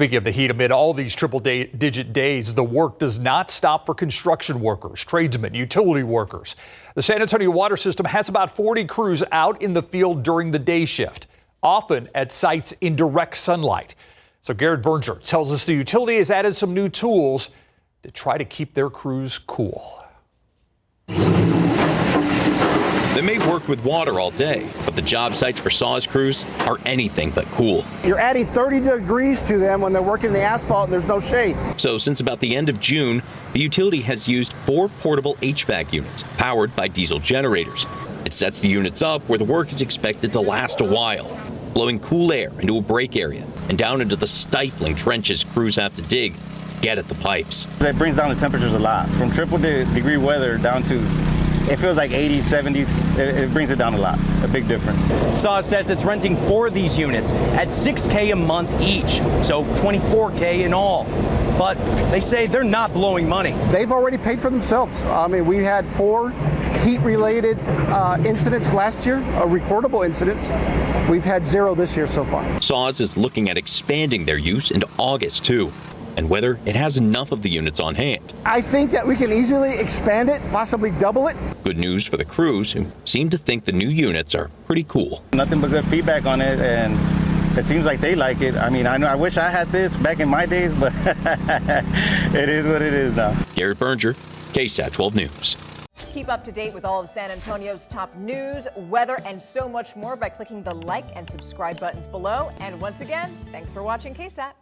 Speaking of the heat, amid all these triple-digit days, the work does not stop for construction workers, tradesmen, utility workers. The San Antonio water system has about 40 crews out in the field during the day shift, often at sites in direct sunlight. So Garrett Berger tells us the utility has added some new tools to try to keep their crews cool. They may work with water all day, but the job sites for SAWS crews are anything but cool. You're adding 30 degrees to them when they're working the asphalt and there's no shade. So since about the end of June, the utility has used 4 portable HVAC units powered by diesel generators. It sets the units up where the work is expected to last a while, blowing cool air into a break area and down into the stifling trenches crews have to dig to get at the pipes. That brings down the temperatures a lot. From triple degree weather down to, it feels like 80s, 70s. It brings it down a lot, a big difference. SAWS says it's renting 4 of these units at $6K a month each, so $24K in all. But they say they're not blowing money. They've already paid for themselves. I mean, we had 4 heat-related incidents last year, recordable incidents. We've had 0 this year so far. SAWS is looking at expanding their use into August, too, and whether it has enough of the units on hand. I think that we can easily expand it, possibly double it. Good news for the crews who seem to think the new units are pretty cool. Nothing but good feedback on it, and it seems like they like it. I mean, I wish I had this back in my days, but it is what it is now. Garrett Berger, KSAT 12 News. Keep up to date with all of San Antonio's top news, weather, and so much more by clicking the like and subscribe buttons below. And once again, thanks for watching KSAT.